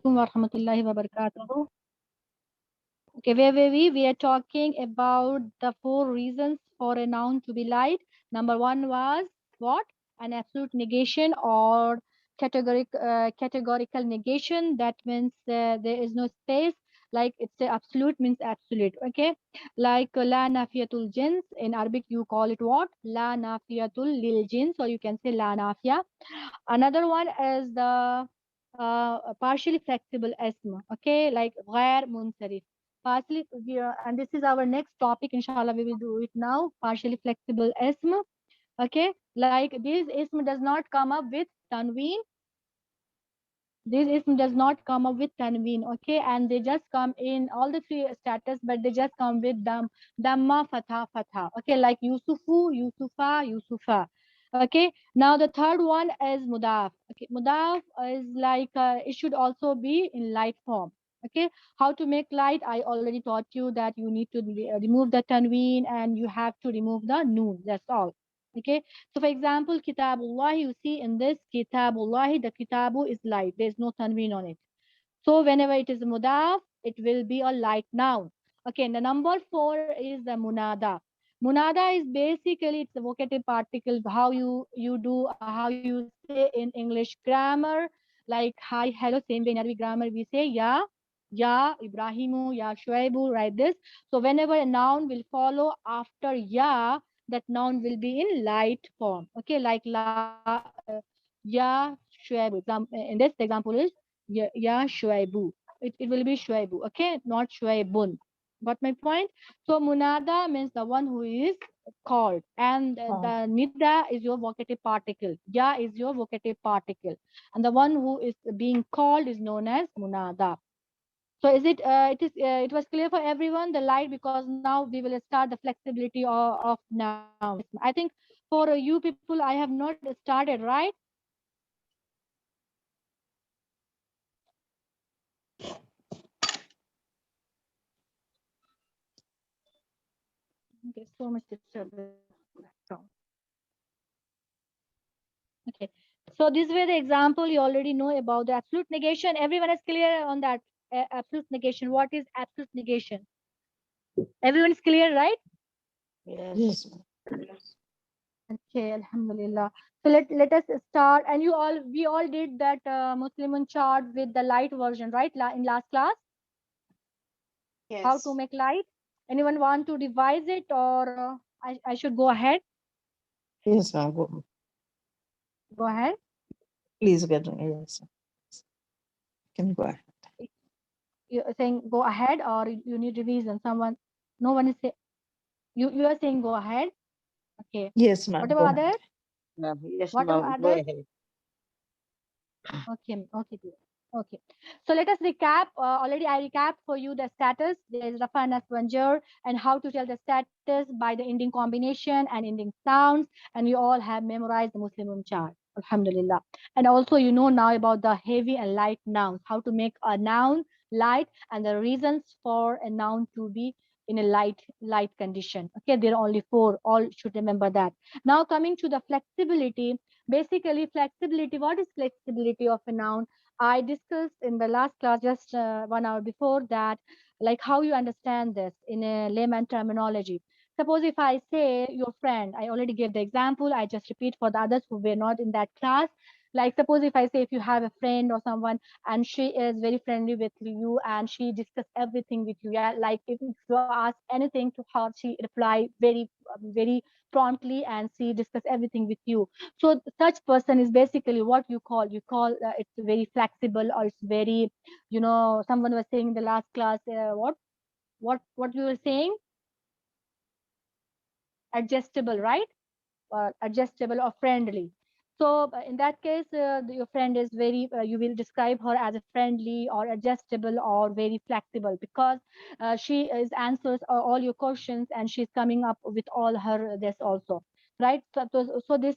Warahmatullahi wabarakatuh. Okay, where we are talking about the four reasons for a noun to be light. Number one was what? An absolute negation or categorical negation. That means there is no space. Like it's a absolute means absolute. Okay, like la nafiyatul jins in Arabic you call it what? La nafiyatul lil jins, or you can say la nafiya. Another one is the partially flexible ism. Okay, like ghair munsarif. Partially, and this is our next topic. Inshallah, we will do it now. Partially flexible ism. Okay, like this ism does not come up with tanween. This ism does not come up with tanween. Okay, and they just come in all the three status, but they just come with damma, fatha, fatha. Okay, like Yusufu, Yusufa, Yusufa. Okay, now the third one is mudaf. Okay, mudaf is like it should also be in light form. Okay, how to make light? I already taught you that you need to remove the tanween and you have to remove the noon. That's all. Okay, so for example, kitabullah, you see in this kitabullah, the kitabu is light. There's no tanween on it. So whenever it is mudaf, it will be a light noun. Okay, and the number four is the munada. Munada is basically it's a vocative particle. How you do how you say in English grammar, like hi, hello. Same way in Arabic grammar we say ya Ibrahimu, ya Shuaibu. Write this. So whenever a noun will follow after ya, that noun will be in light form. Okay, like ya Shuaibu. In this example is ya Shuaibu. It will be Shuaibu, okay, not Shuaibun. Got my point? So munada means the one who is called, and the nida is your vocative particle. Ya is your vocative particle, and the one who is being called is known as munada. So is it was clear for everyone the light, because now we will start the flexibility of nouns. I think for you people I have not started, right? Okay, so much disturbance. Okay. So this way the example you already know about the absolute negation. Everyone is clear on that absolute negation. What is absolute negation? Everyone is clear, right? Yes. Okay, Alhamdulillah. So let us start. And we all did that Muslimun chart with the light version, right? In last class, how to Yes. make light. Anyone want to revise it, or I should go ahead? Yes, ma'am. Go. Go ahead. Please get yes. Can go ahead. You're saying go ahead, or you need revision. Someone, no one is saying. You are saying go ahead. Okay. Yes, What ma'am. Go about ahead. others? Yes, What about ma'am. Go others? ahead. Okay, okay, dear. Okay. So let us recap. Already I recapped for you the status. There is Rafa Naswanjur and how to tell the status by the ending combination and ending sounds. And you all have memorized the Muslim chart. Alhamdulillah. And also you know now about the heavy and light nouns, how to make a noun light and the reasons for a noun to be in a light condition. Okay, there are only four. All should remember that. Now coming to the flexibility. Basically, flexibility. What is flexibility of a noun? I discussed in the last class just 1 hour before that, like how you understand this in a layman terminology. Suppose if I say your friend, I already gave the example. I just repeat for the others who were not in that class. Like suppose if I say if you have a friend or someone and she is very friendly with you and she discuss everything with you. Yeah, like if you ask anything to her, she reply very promptly and she discuss everything with you. So such person is basically what you call it's very flexible, or it's very, someone was saying in the last class, what you were saying, adjustable, right? Adjustable or friendly. So in that case, your friend is very, you will describe her as a friendly or adjustable or very flexible, because she is answers all your questions and she's coming up with all her this also, right? So this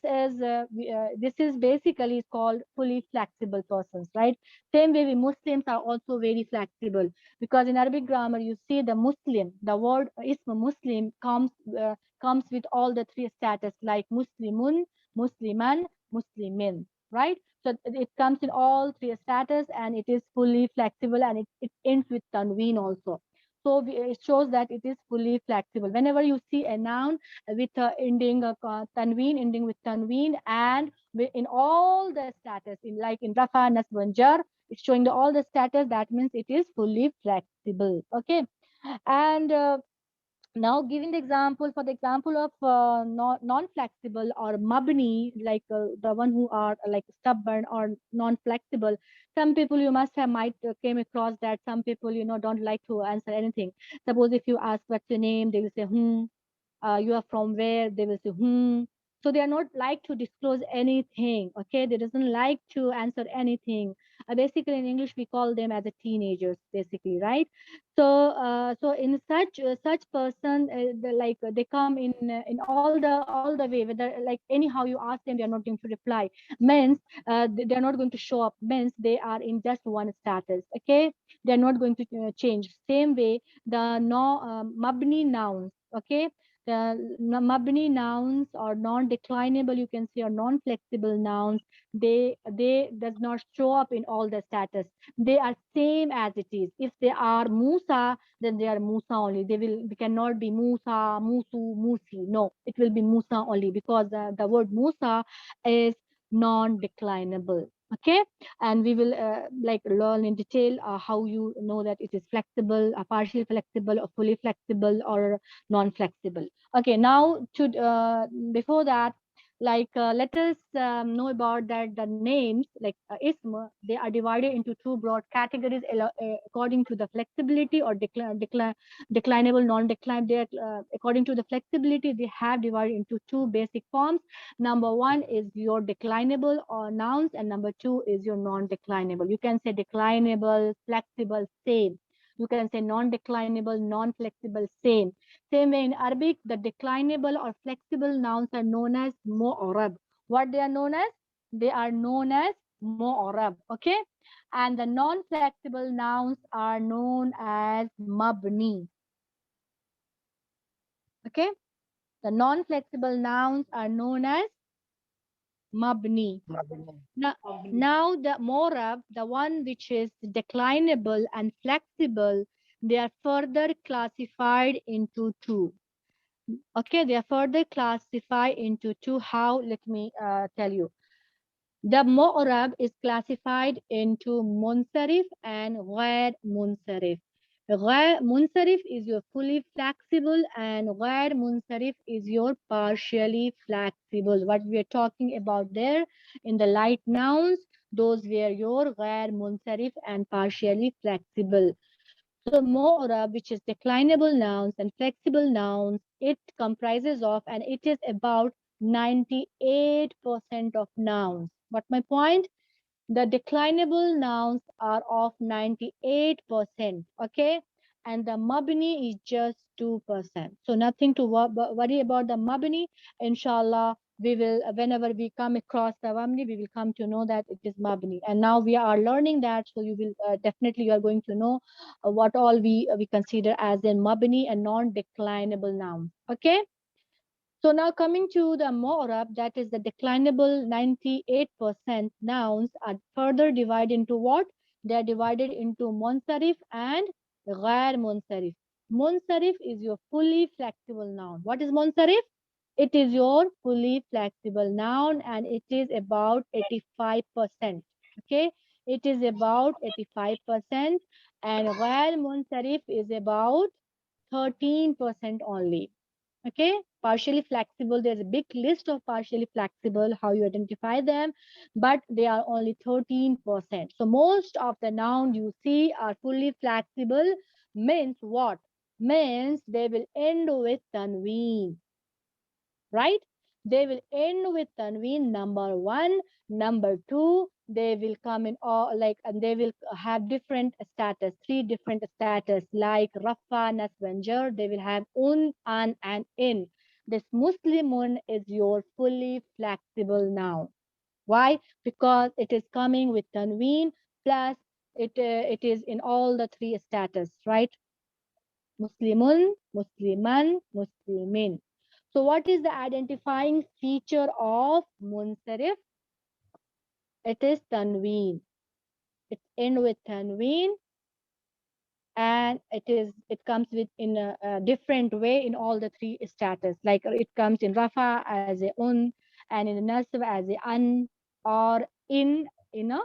is basically called fully flexible persons, right? Same way we Muslims are also very flexible, because in Arabic grammar you see the Muslim, the word ism Muslim comes with all the three status like Muslimun, Musliman, Muslimin, right? So it comes in all three status, and it is fully flexible, and it ends with tanween also. So it shows that it is fully flexible. Whenever you see a noun with ending tanween, ending with tanween, and in all the status, in like in rafa, nasb, and jar, it's showing all the status. That means it is fully flexible. Okay, and now giving the example, for the example of non-flexible or mabni, like the one who are like stubborn or non-flexible. Some people you must have might came across that some people don't like to answer anything. Suppose if you ask what's your name, they will say you are from where, they will say so they are not like to disclose anything. Okay, they doesn't like to answer anything. Basically in English we call them as a teenagers, basically, right? So in such person, they come in all the way, whether like anyhow you ask them, they are not going to reply. Means they are not going to show up, means they are in just one status. Okay, they are not going to change. Same way the no mabni nouns. Okay, the mabni nouns or non-declinable, you can say, or non-flexible nouns, they does not show up in all the status. They are same as it is. If they are Musa, then they are Musa only. They cannot be Musa, Musu, Musi. No, it will be Musa only, because the word Musa is non-declinable. Okay, and we will like learn in detail how you know that it is flexible, partially flexible, or fully flexible, or non-flexible. Okay, now to before that, let us know about that the names like ism, they are divided into two broad categories according to the flexibility or declinable, non-decline. They are, according to the flexibility, they have divided into two basic forms. Number one is your declinable or nouns, and number two is your non-declinable. You can say declinable, flexible, same. You can say non-declinable, non-flexible, same. Same way in Arabic, the declinable or flexible nouns are known as mu'rab. What they are known as? They are known as mu'rab. Okay, and the non-flexible nouns are known as mabni. Okay, the non-flexible nouns are known as mabni. Mabni. Now, Mabni. now the morab, the one which is declinable and flexible, they are further classified into two. Okay, they are further classified into two. How? Let me tell you. The mu'rab is classified into munsarif and ghair munsarif. Ghair munsarif is your fully flexible, and ghair munsarif is your partially flexible. What we are talking about there in the light nouns, those were your ghair munsarif and partially flexible. So mu'rab, which is declinable nouns and flexible nouns, it comprises of, and it is about 98% of nouns. What my point? The declinable nouns are of 98%. Okay, and the mabni is just 2%. So nothing to worry about the mabni. Inshallah, we will, whenever we come across the mabni, we will come to know that it is mabni. And now we are learning that, so you will definitely you are going to know what all we consider as a mabni and non-declinable noun. Okay, so now coming to the mu'rab, that is the declinable 98% nouns are further divided into what? They are divided into munsarif and ghair munsarif. Munsarif is your fully flexible noun. What is munsarif? It is your fully flexible noun, and it is about 85%. Okay, it is about 85%, and ghair munsarif is about 13% only. Okay, partially flexible, there's a big list of partially flexible, how you identify them, but they are only 13%. So most of the noun you see are fully flexible. Means what? Means they will end with tanween, right? They will end with tanween, number one. Number two, they will come in all like, and they will have different status, three different status, like rafa, nasb, and jar. They will have an, and in. This Muslimun is your fully flexible noun. Why? Because it is coming with tanween, plus it is in all the three status, right? Muslimun, Musliman, Muslimin. So what is the identifying feature of munsarif? It is tanween. It's end with tanween, and it comes with in a different way in all the three status. Like it comes in rafa as a un, and in nasb as a an, or in a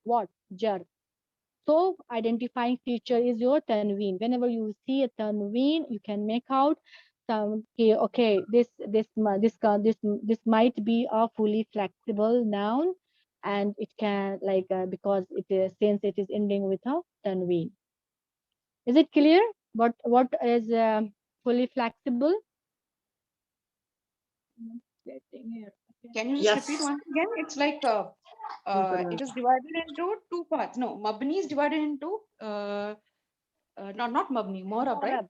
what, jar. So identifying feature is your tanween. Whenever you see a tanween, you can make out some, okay, this might be a fully flexible noun, and it can like because it is, since it is ending with a tanween. Is it clear? What is fully flexible? Getting here. Okay. Can you just repeat Yes. once again? It's like it is divided into two parts. No, Mabni is divided into not Mabni, Morab, right? Morab.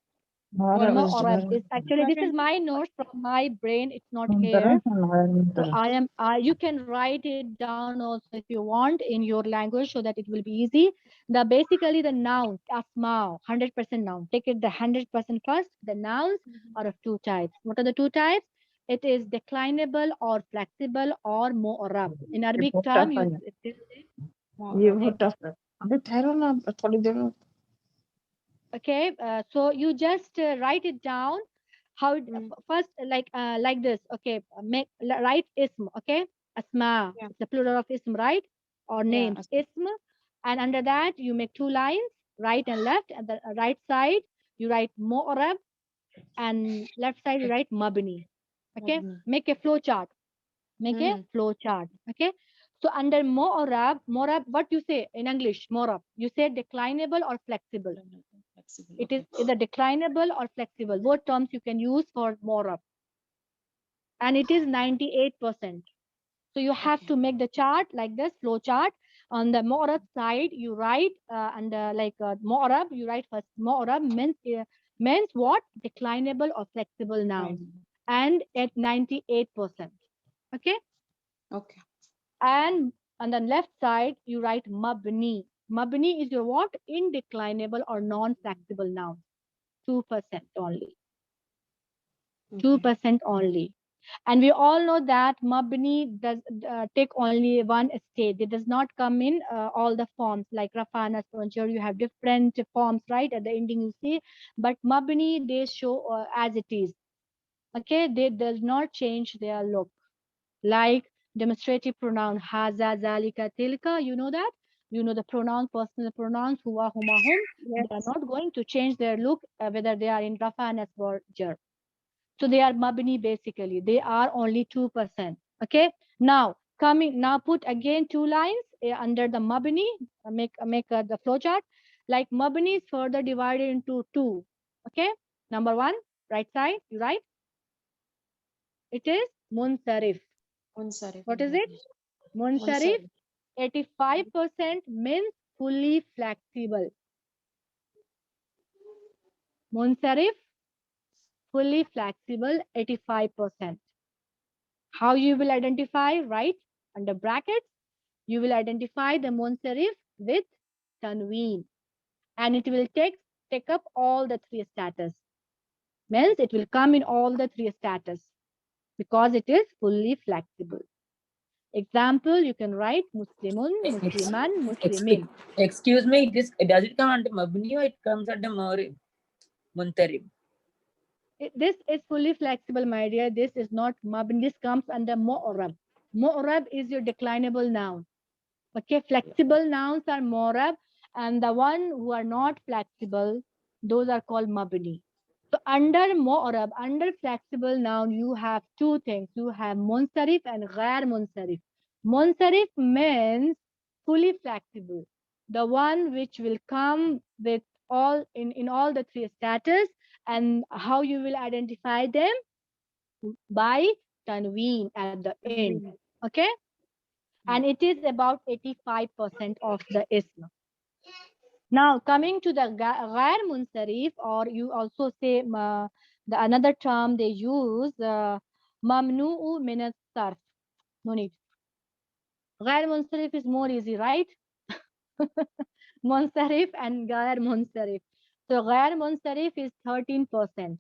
Mara is Morab divided. is actually, this Divided is into my notes from my brain. It's not Mundara here. and Ghayr So Mundara. I am. You can write it down also if you want in your language so that it will be easy. The basically the nouns, asma, 100% noun. Take it the 100% first. The nouns are of two types. What are the two types? It is declinable or flexible or mu'rab. In ये Arabic बहुत term, tough you है it is ये Morab. बहुत tough है अबे ठहरो ना थोड़ी देर में okay. So you just write it down. How first like this. Okay, write ism. Okay, asma. Yeah, It's the plural of ism, right? Or yeah. names, ism, and under that you make two lines, right and left. At the right side you write mu'rab, and left side you write mabni. Okay, Mabni. make a flow chart. Make a Mm-hmm. flow chart. Okay, so under morab, what you say in English? Morab, you say declinable or flexible. Flexible. It is Okay. either declinable or flexible. What terms you can use for morab? And it is 98%. So you have Okay. to make the chart like this, flow chart. On the morab side, you write under like morab, you write first morab means what? Declinable or flexible nouns. Fine. And at 98%. Okay. Okay. And on the left side, you write mabni. Mabni is your what? Indeclinable or non-flexible noun. 2% only. Okay. 2% only. And we all know that Mabni does take only one state. It does not come in all the forms like Rafana, Sponcher. You have different forms, right? At the ending, you see. But Mabni, they show as it is. Okay, they does not change their look. Like demonstrative pronoun haza, zalika, tilka. You know that. You know the pronoun, personal pronouns, huwa, huma, hum. They are Yes. not going to change their look whether they are in Rafa, Nasb, or Jar. So they are mabni basically. They are only 2%. Okay. Now put again two lines under the mabni. Make the flowchart. Like mabni is further divided into two. Okay. Number one, right side. You write. It is munsarif. Unsarif. What is it? Munsarif. Unsarif. 85% means fully flexible. Munsarif, fully flexible. 85%. How you will identify, right? Under brackets, you will identify the munsarif with tanween, and it will take up all the three status. Means it will come in all the three status because it is fully flexible. Example, you can write Muslimun, Ex- Musliman, ex- Muslimin. excuse me, does it come under Mabni or it comes under Muntarib? This is fully flexible, my dear. This is not mabni. This comes under mu'rab. Mu'rab is your declinable noun. Okay, flexible nouns are morab, and the one who are not flexible, those are called mabni. So under morab, under flexible noun, you have two things. You have munsarif and ghair munsarif. Munsarif means fully flexible, the one which will come with all in all the three status. And how you will identify them? By tanween at the end. Tanween. Okay, and Yeah. it is about 85% of the ism. Now, coming to the ghair munsarif, or you also say the another term they use, mamnu'u min sarf. No need. Ghair munsarif is more easy, right? Munsarif and ghair munsarif. So, ghair munsarif is 13%.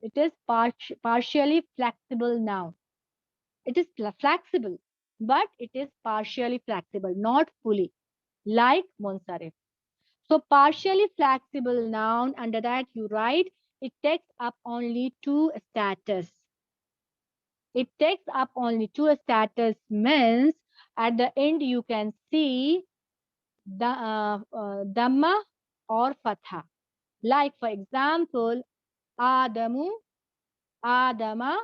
It is partially flexible now. It is flexible. but it is partially flexible, not fully, like munsarif. So partially flexible noun, under that you write, it takes up only two status. It takes up only two status means at the end you can see the dhamma or fatha. Like for example, Adamu, Adama,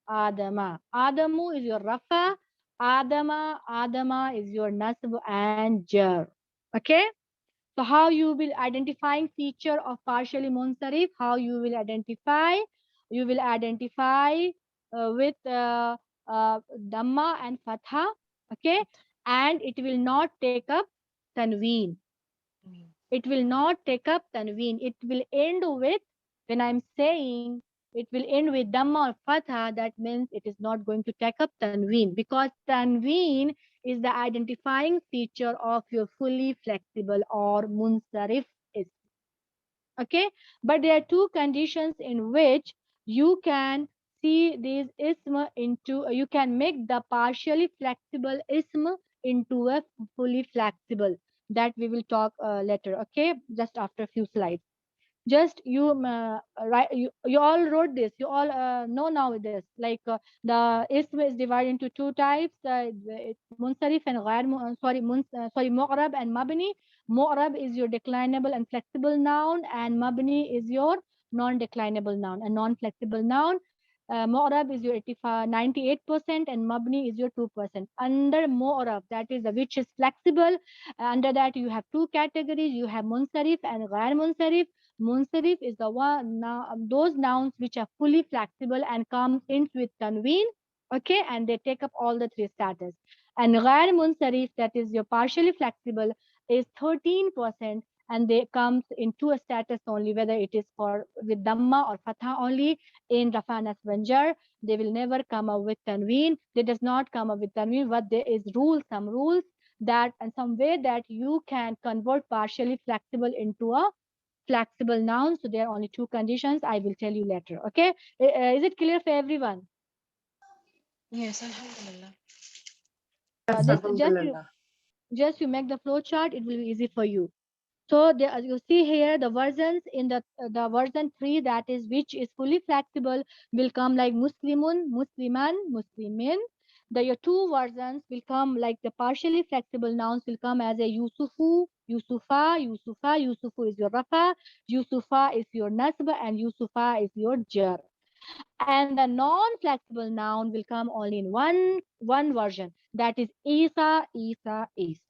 Adama. Adamu is your rafa, Adama is your nasb and jar. Okay. So how you will identifying feature of partially munsarif? How you will identify? You will identify with dhamma and fatha. Okay, and it will not take up tanween. It will not take up tanween. It will end with, when I'm saying it will end with dhamma or fatha, that means it is not going to take up tanween, because tanween is the identifying feature of your fully flexible or munsarif is. Okay, but there are two conditions in which you can see these ism into, you can make the partially flexible ism into a fully flexible, that we will talk later. Okay, just after a few slides. Just you write, you all wrote this, you all know now this, like the ism is divided into two types, it's munsarif and sorry, mu'rab and mabni. Mu'rab is your declinable and flexible noun, and mabni is your non-declinable noun and non-flexible noun. Mu'rab is your 98% and mabni is your 2%. Under mu'rab, that is the which is flexible, under that you have two categories, you have munsarif and ghair munsarif. Munsarif is the one, those nouns which are fully flexible and come in with tanween, okay, and they take up all the three status. And ghair munsarif, that is your partially flexible, is 13%, and they comes in two status only, whether it is for with dhamma or fatha only. In rafa nasbanjar, they will never come up with tanween. They does not come up with tanween, but there is rules, some rules that and some way that you can convert partially flexible into a flexible noun. So there are only two conditions. I will tell you later. Okay. Is it clear for everyone? Yes, alhamdulillah. This just you make the flow chart. It will be easy for you. So there, you see here the versions in the version 3, that is which is fully flexible, will come like Muslimun, Musliman, Muslimin. The your two versions will come like the partially flexible nouns will come as a Yusufu, Yusufa, Yusufa. Yusufu is your rafa, Yusufa is your nasba, and Yusufa is your jar. And the non-flexible noun will come only in one version, that is Isa, Isa, Isa.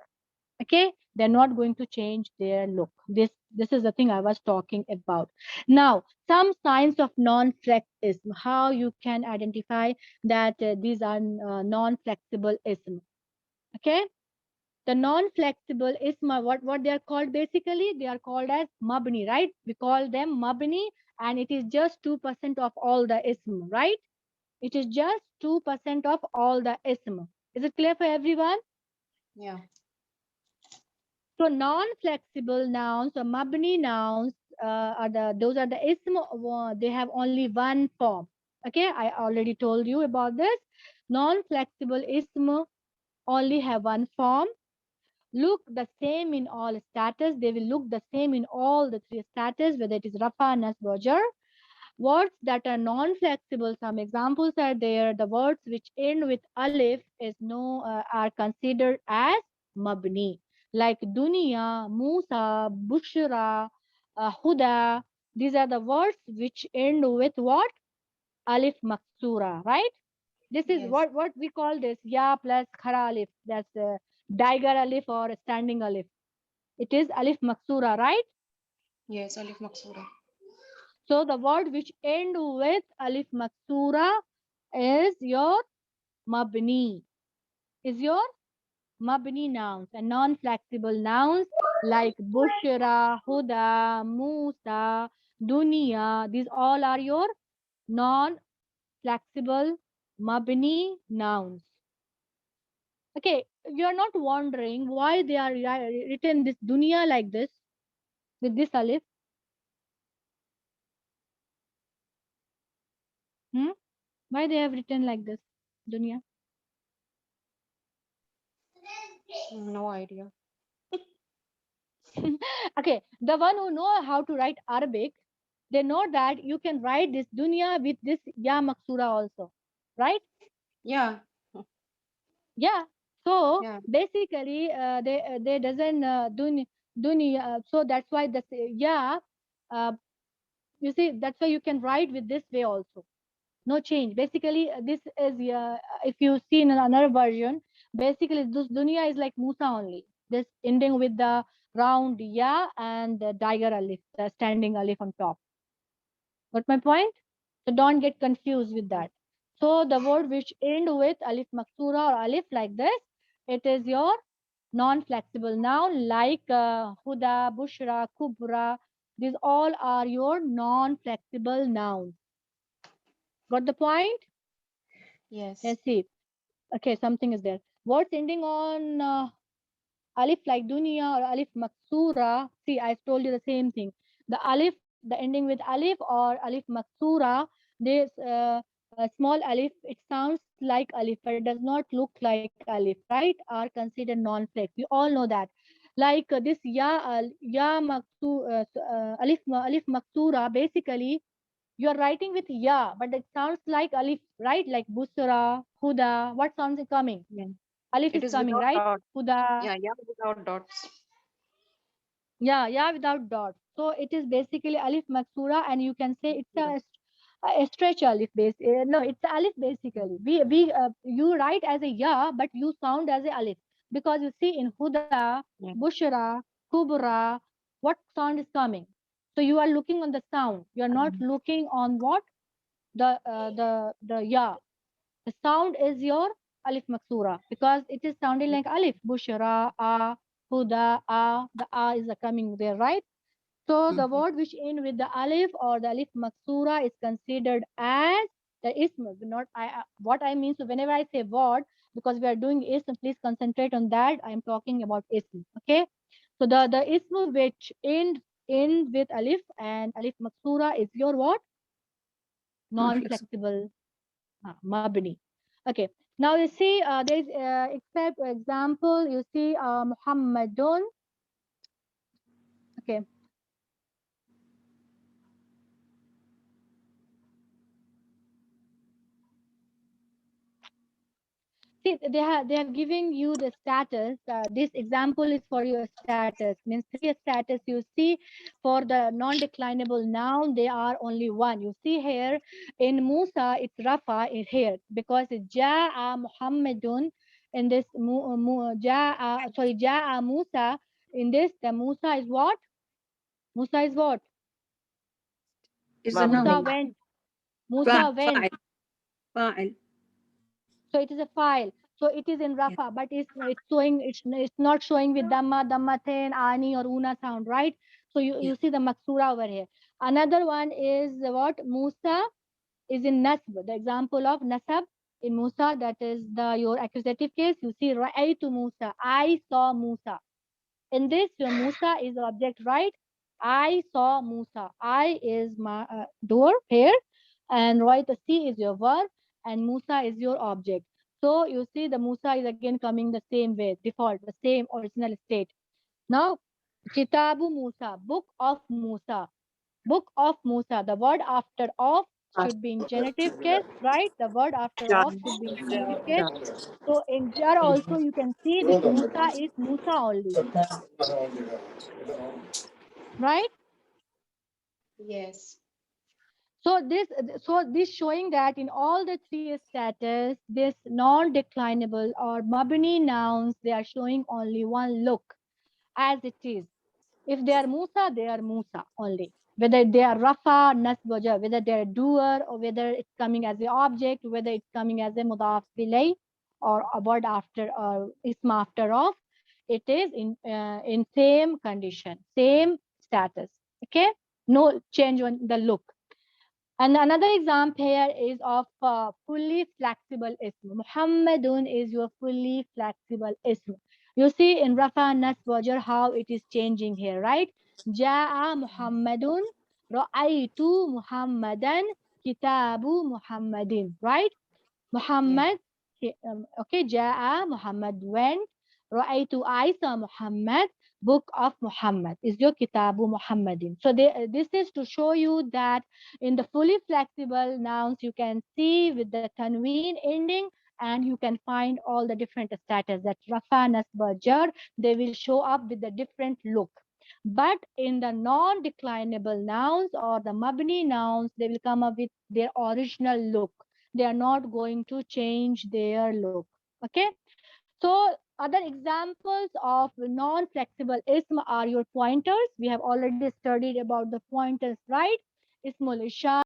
Okay, they're not going to change their look. This is the thing I was talking about. Now some signs of non-flexism, how you can identify that these are non-flexible ism. Okay, the non-flexible ism, what they are called, basically they are called as mabni, right? We call them mabni, and it is just 2% of all the ism, right? It is just 2% of all the ism. Is it clear for everyone? Yeah. So non-flexible nouns or mabni nouns those are the ism. They have only one form. Okay, I already told you about this. Non-flexible ism only have one form. Look the same in all status. They will look the same in all the three status, whether it is rafa, nasb, or jar. Words that are non-flexible, some examples are there. The words which end with alif are considered as mabni, like dunya, Musa, Bushra, Huda. These are the words which end with what? Alif maksura, right? This is Yes. what we call this ya plus khara alif. That's digar alif or standing alif. It is alif maksura, right? Yes, Alif Maksura. So the word which end with alif maksura is your mabni. Is your mabni nouns, and non-flexible nouns like bushra, huda, musa, dunya. These all are your non-flexible mabni nouns. Okay, you are not wondering why they are written this dunya like this with this alif. Hmm? Why they have written like this dunya? No idea. Okay, the one who know how to write Arabic, they know that you can write this dunya with this ya maksura also, right? Yeah. Yeah. So Yeah. basically, they doesn't dunya. So that's why this yeah. Uh, you see, that's why you can write with this way also. No change. Basically, this is if you see in another version, basically this dunya is like Musa only. This ending with the round ya and the tiger alif, the standing alif on top. Got my point? So don't get confused with that. So the word which end with alif maksura or alif like this, it is your non-flexible noun like huda, bushra, kubra. These all are your non-flexible nouns. Got the point? Yes. Let's see. Okay, something is there. Words ending on alif like dunya or alif maksura. See, I told you the same thing. The alif, the ending with alif or alif maksura, this small alif, it sounds like alif, but it does not look like alif, right? Are considered non-flex. We all know that. Like this ya maksu, alif maksura, basically you are writing with ya, but it sounds like alif, right? Like busra, huda. What sounds is coming? Yeah. Alif It is is coming, without right? dot. Huda. Yeah, yeah, without dots. Yeah, yeah, without dot. So it is basically alif maksura, and you can say it's Yeah. a stretch alif base. No, it's a alif basically. We you write as a ya, but you sound as a alif because you see in huda, Yeah. bushra, kubra, what sound is coming. So you are looking on the sound. You are not looking on what the ya. The sound is your alif maksura because it is sounding like alif. Bushra, huda, the is coming there, right? So the Mhm. word which end with the alif or the alif maksura is considered as the ism. Not what I mean. So whenever I say word, because we are doing ism, please concentrate on that. I am talking about ism. Okay. So the ism which end with alif and alif maksura is your what? Not flexible. Non-flexible mabni. Okay. Now you see there is except example you see Muhammadun. Okay. See they are giving you the status. This example is for your status. Means three status you see for the non-declinable noun. They are only one. You see here in Musa it's Rafa in here because it's Ja'a Muhammadun. In this Ja'a Musa. In this the Musa is what? Musa is what? Is a Mabni. Musa noun. went. Musa went. Fa'il. Fa'il. So it is a file. So it is in Yeah. Rafa, but it's showing it's not showing with Dhammaten, Ani or Una sound, right? So Yeah. you see the Maksura over here. Another one is what? Musa is in Nasb. The example of Nasab in Musa, that is the your accusative case. You see Ra'aytu Musa. I saw Musa. In this, your Musa is the object, right? I saw Musa. I is my door here, and right the C is your verb, and Musa is your object. So you see the Musa is again coming the same way, default, the same original state. Now, Kitabu Musa, book of Musa, book of Musa. The word after of should be in genitive case, right? The word after Jar. of should be in genitive Jar. case. So in jar also you can see this Musa is Musa only, right? Yes. So this showing that in all the three status, this non-declinable or mabni nouns, they are showing only one look as it is. If they are Musa, they are Musa only. Whether they are Rafa, Nasbaja, whether they are doer or whether it's coming as an object, whether it's coming as a mudaf bilay or a word after or ism after of, it is in same condition, same status. Okay, no change on the look. And another example here is of fully flexible ism. Muhammadun is your fully flexible ism. You see in Rafa Nas Wajar how it is changing here, right? Ja'a Muhammadun, Ra'aytu Muhammadan, Kitabu Muhammadin, right? Yeah. Muhammad, okay, Ja'a Muhammad went, Ra'aytu Aisa Muhammad, book of Muhammad is your Kitabu Muhammadin. So this is to show you that in the fully flexible nouns you can see with the tanween ending, and you can find all the different status that Rafa, Nasba, Jar, they will show up with a different look. But in the non-declinable nouns or the mabni nouns, they will come up with their original look. They are not going to change their look. Okay. So other examples of non-flexible ism are your pointers. We have already studied about the pointers, right? Ismul ishara.